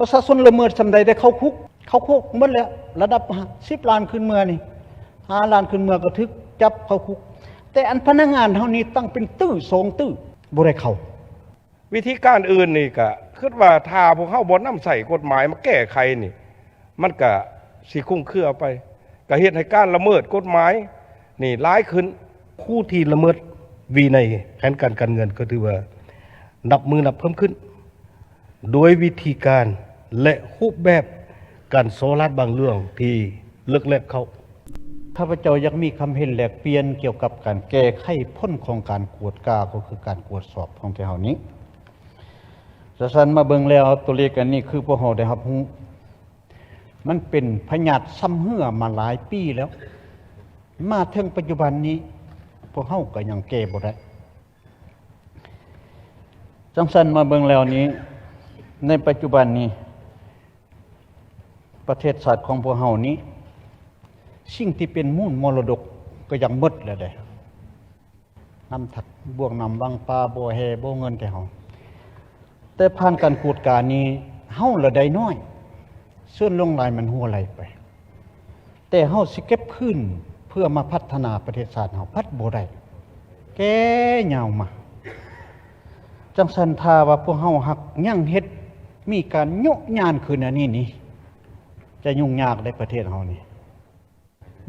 ประชาชนละเมิดสำใดได้เข้าคุกหมดแล้วระดับ10 ล้านขึ้นเมื่อนี่5 ล้านขึ้นเมื่อก็ทึกจับเข้าคุกแต่อันพนักงานเท่านี้ตั้งเป็นตื้อ2 ตื้อบ่ได้เข้าวิธีการอื่นนี่ก็คิดว่าถ้าพวกเฮาบ่นำใส่กฎหมายมาแก้ไขนี่มันก็สิคุ้มเครือไปก็เฮ็ดให้การละเมิดกฎหมายนี่หลายขึ้นผู้ที่ละเมิดวินัยแผนการเงินก็ถือว่านับเพิ่มขึ้นโดยวิธีการและรูปแบบการโซลัดบางเรื่องที่เลิกแลกเขาข้าพเจ้ายังมีคำเห็นแลกเปลี่ยนเกี่ยวกับการแก้ไขพ้นของการกวดกาก็คือการตรวจสอบของเฮานี้จะสันมาเบิ่งแล้วตัวเลขอันนี้คือพวกเฮาได้รับรู้มันเป็นพยาธิซ้ำเหือมาหลายปีแล้วมาถึงปัจจุบันนี้พวกเฮาก็ยังแก้บ่ได้จังสันมาเบิ่งแล้วนี้ในปัจจุบันนี้ประเทศชาติของพวกเฮานี้สิ่งที่เป็นมูลมรดกก็ยังหมดแล้วเด้น้ำถักบ่วงน้ำวังปลาบ่แฮบ่เงินแต่เฮาแต่ผ่านการกวดกานี้เฮาละได้น้อยส่วนลงหลายมันหัวไหลไปแต่เฮาสิเก็บคืนเพื่อมาพัฒนาประเทศชาติเฮาพัดบ่ได้แก้ยาวมาจังสันทาว่าพวกเฮาหักยังเฮ็ดมีการโยกยานขึ้นอันนี้นี่จะยุ่งยากในประเทศเฮานี่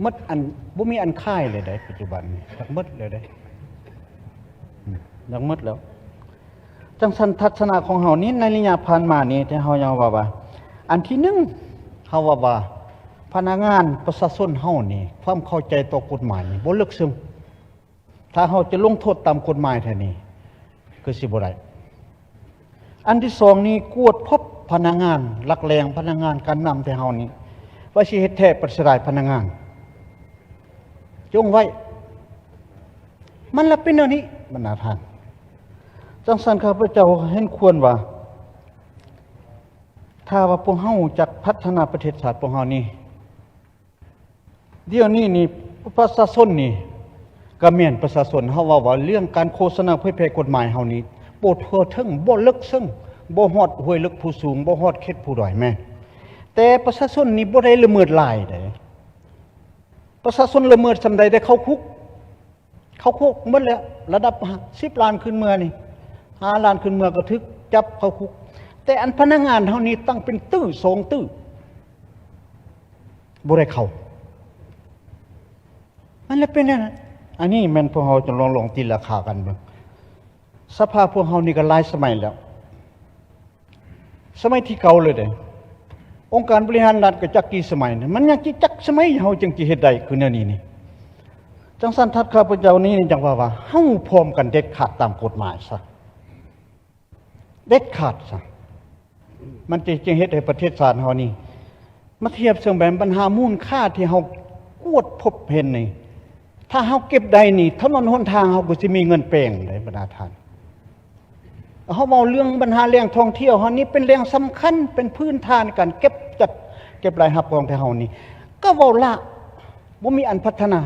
หมดอันบ่มีอันค่ายเลยได้ปัจจุบันนี่ทั้งหมดเลยได้ทั้งหมดแล้วจังสันทัศนะของเฮานี้ในระยะผ่านมานี้ที่เฮายังว่าอันที่1เฮาว่าพนักงานประชาชนเฮานี่ความเข้าใจต่อกฎหมายนี่บ่ลึกซึ้งถ้าเฮาจะลงโทษตามกฎหมายแท้นี้คือสิบ่ได้อันที่2นี้กวดพบพนักงานลักแรงพนักงานการนำแต่เฮานี้ว่าสิเฮ็ดแท้ประสลายพนักงานจงไว้มันละเป็นแนวนี้บรรดาท่านจังสันข้าพเจ้าเห็นควรว่าถ้าว่าพวกเฮาจักพัฒนาประเทศชาติพวกเฮานี่เดี๋ยวนี้นี่ประชาชนนี่ก็แม่นประชาชนเฮาว่าเรื่องการโฆษณาเผยแพร่กฎหมายเฮานี่บ่ทั่วถึงบ่ลึกซึ้งบ่ฮอดห้วยลึกผู้สูงบ่ฮอดเขตผู้ด้อยแม่แต่ประชาชนนี่บ่ได้ละเมิดหลายได้ประชาชนละเมิดสำใดได้เข้าคุกหมดแล้วระดับ10 ล้านขึ้นเมื่อนี่5 ล้านขึ้นเมื่อก็ทึกจับเข้าคุกแต่อันพนักงานเท่านี้ตั้งเป็นตื้อ2 ตื้อบ่ได้เข้ามันเลยเป็นนั่นอันนี้แม่นพวกเฮาจะลองตีราคากันเบิ่งสภาพพวกเฮานี่ก็หลายสมัยแล้วสมัยที่เก่าเลยเด้องค์การบริหารรัฐก็จักกี่สมัยนี่มันยังจักสมัยเฮาจึงสิเฮ็ดได้คือแนวนี้นี่จังซั่นทัดข้าพเจ้านี้จังว่าเฮาพร้อมกันเด็ดขาดตามกฎหมายซะเด็ดขาดซะมันจะเฮ็ดให้ประเทศชาติเฮานี่มาเทียบเสมแบบปัญหามูลค่าที่เฮากวดพบเห็นนี่ถ้าเฮาเก็บได้นี่ถนนหนทางเฮาก็สิมีเงินแปลงได้บรรดาท่านเฮาเว้าเรื่องปัญหาเรื่องท่องเที่ยวเฮานี่เป็นเรื่องสำคัญเป็นพื้นฐานการเก็บรายรับของเฮานี่ก็เว้าละบ่มีอันพัฒนา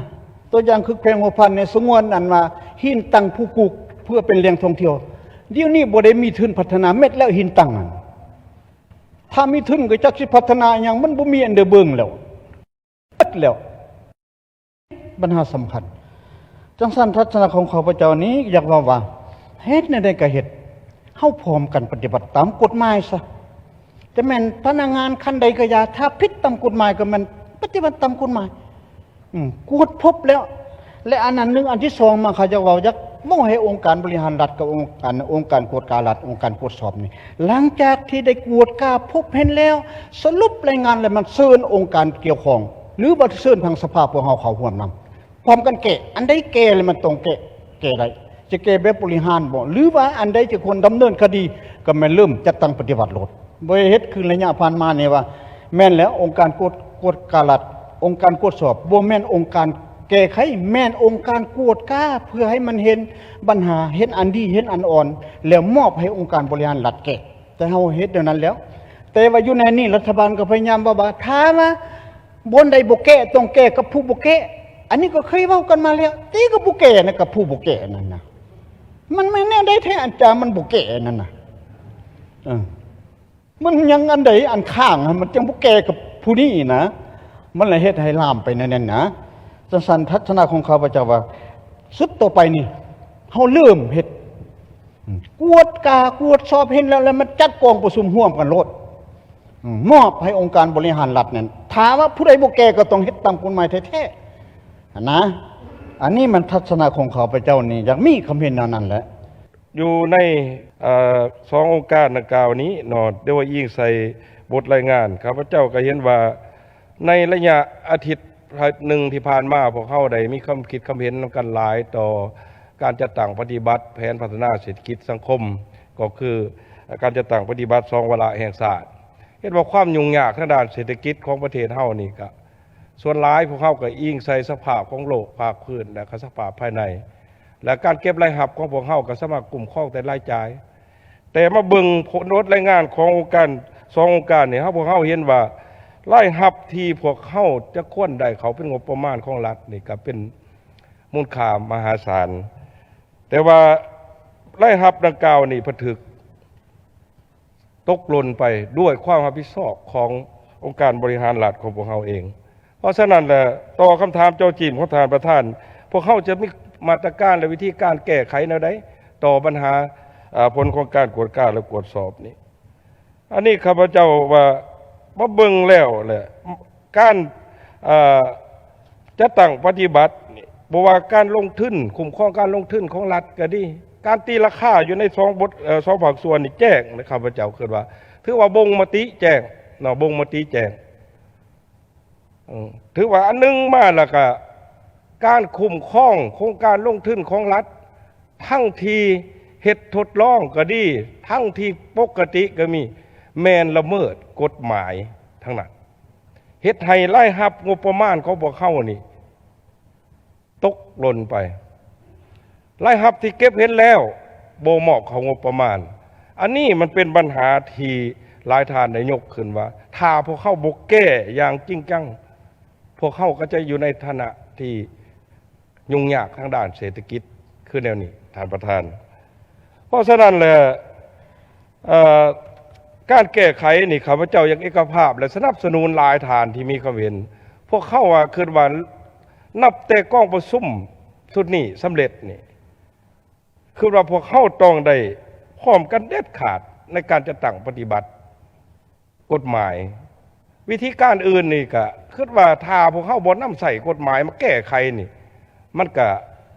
ตัวอย่างคือแขวงหัวพันในสงวนอันว่าหินตั้งผู้กุกเพื่อเป็นแหล่งท่องเที่ยวเดี๋ยวนี้บ่ได้มีทุนพัฒนาเม็ดแล้วหินตั้งนั่นถ้ามีทุนก็จักสิพัฒนาหยังมันบ่มีอันเดเบิ่งแล้วปัญหาสำคัญจังซั่นทัศนะของข้าพเจ้านี้อยากว่าเฮ็ดแนวใดก็เฮ็ดเฮาพร้อมกันปฏิบัติตามกฎหมายซะแต่แม่นพนักงานคันใดก็อย่าถ้าผิดตามกฎหมายก็มันปฏิบัติตามกฎหมายกวดพบแล้วและอันนั้นนึงอันที่2มาเขาจะเว้าจักบ่ให้องค์การบริหารรัฐกับองค์การกวดการัฐองค์การตรวจสอบนี่หลังจากที่ได้กวดกาพบเห็นแล้วสรุปรายงานแล้วมันเชิญองค์การเกี่ยวข้องหรือบ่เชิญทางสภาพวกเฮาเข้าร่วมนำพร้อมกันแก้อันใดแก้แล้วมันต้องแก้ได้จะแก้แบบบริหารบ่หรือว่าอันใดจะควรดำเนินคดีก็แม่นเริ่มจัดตั้งปฏิบัติโลดบ่เฮ็ดคือระยะผ่านมานี่ว่าแม่นแล้วองค์การกวดการัฐองค์การตรวจสอบบ่แม่นองค์การแก้ไขแม่นองค์การกวดกาเพื่อให้มันเห็นปัญหาเห็นอันดีเห็นอันอ่อนแล้วมอบให้องค์การบริหารรัฐแก้แต่เฮาเฮ็ดเดี๋ยวนั้นแล้วแต่ว่าอยู่ในนี้รัฐบาลก็พยายามว่าถ้ามาบ่ใดบ่แก้ต้องแก้กับผู้บ่แก้อันนี้ก็เคยเว้ากันมาแล้วตีก็บ่แก้นะกับผู้บ่แก้นั่นน่ะมันไม่แน่ได้แท้อันจามันบ่แก้นั่นน่ะ มันยังอันใดอันข้างมันจังบ่แก่กับผู้นี้นะมันเลยเฮ็ดให้ลามไปนั่นนะสันทัศนะของข้าพเจ้าว่าสุดต่อไปนี่เฮาเริ่มเฮ็ดกวดสอบเห็นแล้วมันจัดกองประชุมร่วมกันโลดมอบให้องค์การบริหารรัฐนั่นถามว่าผู้ใดบ่แก่ก็ต้องเฮ็ดตามกฎหมายแท้ๆนะอันนี้มันทัศนะของข้าพเจ้านี่อยากมีคำเห็นแนวนั้นแหละอยู่ในสององค์การดังกล่าวนี้เนาะได้ว่ายิ่งใส่บทรายงานข้าพเจ้าก็เห็นว่าในระยะอาทิตย์หนึ่งที่ผ่านมาพวกเขาได้มีความคิดความเห็นกันหลายต่อการจัดตั้งปฏิบัติแผนพัฒนาเศรษฐกิจสังคมก็คือการจัดตั้งปฏิบัติ2 วาระแห่งชาติเห็นว่าความยุ่งยากทางด้านเศรษฐกิจของประเทศเฮานี่ก็ส่วนหลายพวกเขาก็อิงใส่สภาพของโลกภาคพื้นและสภาพภายในและการเก็บรายรับของพวกเขาก็สามารถกลุ่มข้องแต่รายจ่ายแต่มาเบิ่งผลลดรายงานขององค์การ2 องค์การเนี่ยพวกเขาเห็นว่ารายรับที่พวกเขาจะควรได้เขาเป็นงบประมาณของรัฐนี่ก็เป็นมูลค่ามหาศาลแต่ว่ารายรับดังกล่าวนี่ผถึกตกหล่นไปด้วยความรับผิดชอบขององค์การบริหารรัฐของพวกเขาเองเพราะฉะนั้นแหละต่อคำถามเจ้าจีนของทานประธานพวกเขาจะมีมาตรการและวิธีการแก้ไขแนวใดต่อปัญหาผลของการกวดกาและกวดสอบนี้อันนี้ข้าพเจ้าว่ามาเบิ่งแล้วแหละการจะตั้งปฏิบัติบอกว่าการลงทุนคุ้มครองการลงทุนของรัฐก็ดีการตีราคาอยู่ใน2 ภาคส่วนนี่แจ้งนะข้าพเจ้าคิดว่าถือว่าบ่งมติแจ้งเนาะบ่งมติแจ้งถือว่าอันนึงมาแล้วก็การคุ้มครองโครงการลงทุนของรัฐทั้งที่เฮ็ดทดลองก็ดีทั้งที่ปกติก็มีแม่นละเมิดกฎหมายทั้งนั้นเฮ็ดให้รายรับงบประมาณของพวกเขานี่ตกหล่นไปรายรับที่เก็บเห็นแล้วบ่เหมาะเขางบประมาณอันนี้มันเป็นปัญหาที่หลายท่านได้ยกขึ้นว่าถ้าพวกเขาบ่แก้อย่างจริงจังพวกเขาก็จะอยู่ในฐานะที่ยุ่งยากทางด้านเศรษฐกิจคือแนวนี้ท่านประธานเพราะฉะนั้นแหละการแก้ไขนี่ข้าพเจ้ายังเอกภาพและสนับสนุนหลายฐานที่มีความเห็นพวกเขาว่าคือว่านับแต่กองประชุมสุดนี้สำเร็จนี่คือว่าพวกเขาต้องได้พร้อมกันเด็ดขาดในการจะตั้งปฏิบัติกฎหมายวิธีการอื่นนี่ก็คือว่าถ้าพวกเขาบ่นำใส่กฎหมายมาแก้ไขนี่มันก็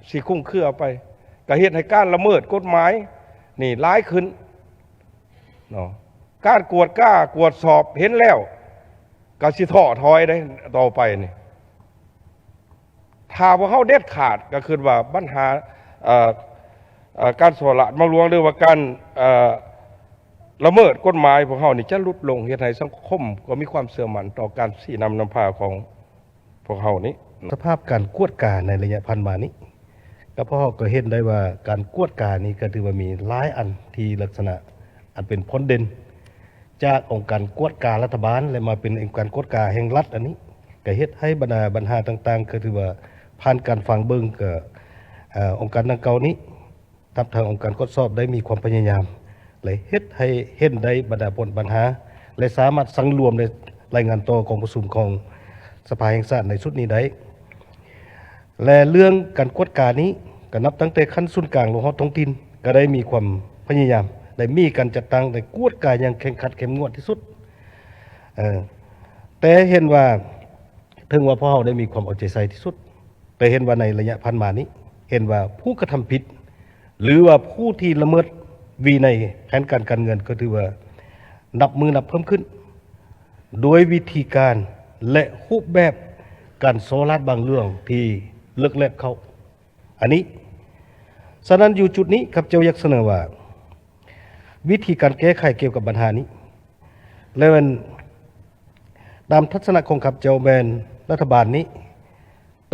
สิคุ้มเครือไปก็เฮ็ดให้การละเมิดกฎหมายนี่ร้ายขึ้นเนาะการกวดสอบเห็นแล้วก็สิท้อถอยได้ต่อไปนี่ถ้าพวกเขาเด็ดขาดก็คือว่าปัญหาการสละมาลวงหรือว่าการละเมิดกฎหมายพวกเขานี่จะลดลงเฮ็ดให้สังคมก็มีความเสื่อมมั่นต่อการสี่นำพาของพวกเขานี้สภาพการกวดกาในระยะพันมานี้ก็พ่อก็เห็นได้ว่าการกวดกานี้ก็ถือว่ามีหลายอันที่ลักษณะอันเป็นพ้นเด่นจากองค์การกวดการรัฐบาลและมาเป็นองค์การกวดกาแห่งรัฐอันนี้ก็เฮ็ดให้บรรดาปัญหาต่างๆก็ถือว่าผ่านการฟังเบิ่งกับองค์การดังกล่าวนี้ทางองค์การกวดสอบได้มีความพยายามเลยเฮ็ดให้เห็นได้บรรดาผลปัญหาและสามารถสังรวมในรายงานต่อกองประชุมของสภาแห่งชาติในชุดนี้ได้และเรื่องการกวดกานี้ก็นับตั้งแต่ขั้นศูนย์กลางลงฮอดท้องถิ่นก็ได้มีความพยายามได้มีการจัดตั้งได้กวดกาอย่างแข็งขัดเข้มงวดที่สุดแต่เห็นว่าถึงว่าพ่อได้มีความเอาใจใส่ที่สุดแต่เห็นว่าในระยะพันมานี้เห็นว่าผู้กระทำผิดหรือว่าผู้ที่ละเมิดวินัยแผนการเงินก็ถือว่านับเพิ่มขึ้นโดยวิธีการและรูปแบบการโซลาดบางเรื่องที่เลิกแลบเขาอันนี้ฉะนั้นอยู่จุดนี้ครับเจ้าอยากเสนอว่าวิธีการแก้ไขเกี่ยวกับปัญหานี้และมันตามทัศนะของข้าพเจ้าแมนรัฐบาลนี้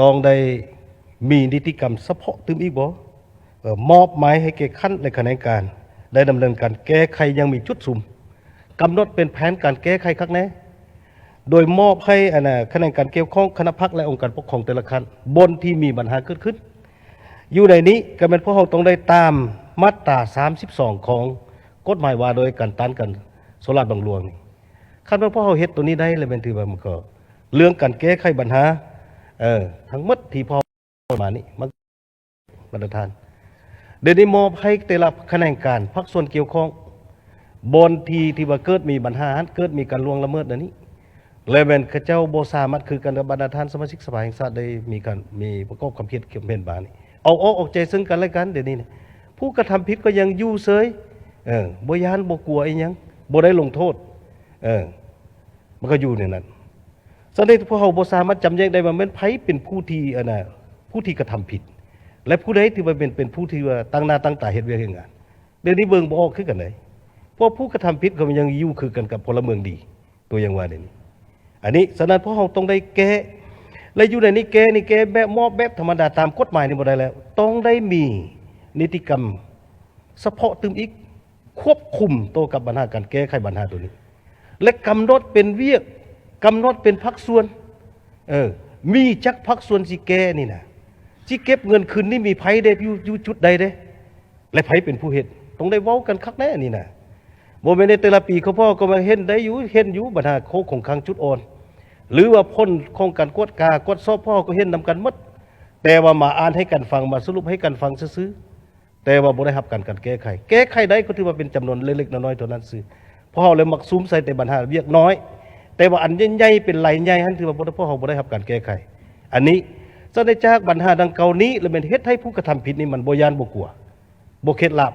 ต้องได้มีนิติกรรมเฉพาะตึมอีกบ่มอบหมายให้แก่ขั้นในคณะกรรมการได้ดำเนินการแก้ไขยังมีจุดสุ่มกำหนดเป็นแผนการแก้ไขข้างแน่โดยมอบให้คณะกรรมการเกี่ยวข้องคณะพรรคและองค์การปกครองแต่ละขั้นบนที่มีปัญหาเกิดขึ้นอยู่ในนี้ก็เป็นพวกเราต้องได้ตามมาตรา32ของกฎหมายว่าโดยการต้านการ โซลาร์บางหลวงนี่คันว่าพอเฮาเฮ็ดตัวนี้ได้เลยเป็นถือว่ามันก็เรื่องการแก้ไขปัญหาทั้งหมดที่พอมานี่มันมาตรฐานเดี๋ยวนี้มอบให้แต่ละแขนงการภาคส่วนเกี่ยวข้องบนที่ว่าเกิดมีปัญหาเกิดมีการล่วงละเมิดอันนี้เลยเป็นข้าเจ้าบ่สามารถคือกันกับมาตรฐานสมาชิกสภาแห่งชาติได้มีประกอบความคิดเกี่ยวกับบานี่เอาออกใจซึ่งกันและกันเดี๋ยวนี้เนี่ยผู้กระทำผิดก็ยังอยู่เฉยบ่ยานบ่กลัวอีหยังบ่ได้ลงโทษมันก็อยู่ในนั้นแสดงพวกเราบ่สามารถจำแยกได้ว่ามันไผเป็นผู้ที่ผู้ที่กระทำผิดและผู้ใดที่ว่าเป็นผู้ที่ว่าตั้งหน้าตั้งตาเฮ็ดเวียกเฮ็ดงานเดี๋ยวนี้เบิ่งบ่ออกคือกันเลยเพราะผู้กระทำผิดก็มันยังอยู่คือกันกับพลเมืองดีตัวอย่างว่าเดี๋ยวนี้อันนี้ฉะนั้นพวกเราต้องได้แก้และอยู่ในนี้แก้แบบมอบแบบธรรมดาตามกฎหมายนี่บ่ได้แล้วต้องได้มีนิติกรรมเฉพาะตึมอีกควบคุมตัวกับปัญหาการแก้ไขปัญหาตัวนี้และกำหนดเป็นเวียกกำหนดเป็นภาคส่วนมีจักภาคส่วนสิแก้นี่นะสิเก็บเงินคืนนี่มีไผได้อยู่จุดใดเด้และไผเป็นผู้เฮ็ดต้องได้เว้ากันคักแน่นี่นะบ่แม่นในแต่ละปีเขาพ่อก็มาเห็นได้อยู่ปัญหาโคกของคลังจุดอ่อนหรือว่าพ้นของการกวดกากวดสอบพ่อก็เห็นนำกันหมดแต่ว่ามาอ่านให้กันฟังมาสรุปให้กันฟังซื่อๆแต่ว่าบ่ได้รับการแก้ไขได้ก็ถือว่าเป็นจำนวนเล็กๆน้อยๆเท่านั้นซื่อพ่อเลยมักซุมใส่แต่ปัญหาเวียกน้อยแต่ว่าอันใหญ่ๆเป็นไหลใหญ่หั่นถือว่าพ่อบ่ได้รับการแก้ไขอันนี้ซะได้จากปัญหาดังเก่านี้แล้วมันเฮ็ดให้ผู้กระทำผิดนี่มันบ่ยานบ่กลัวบ่เคล็ดลับ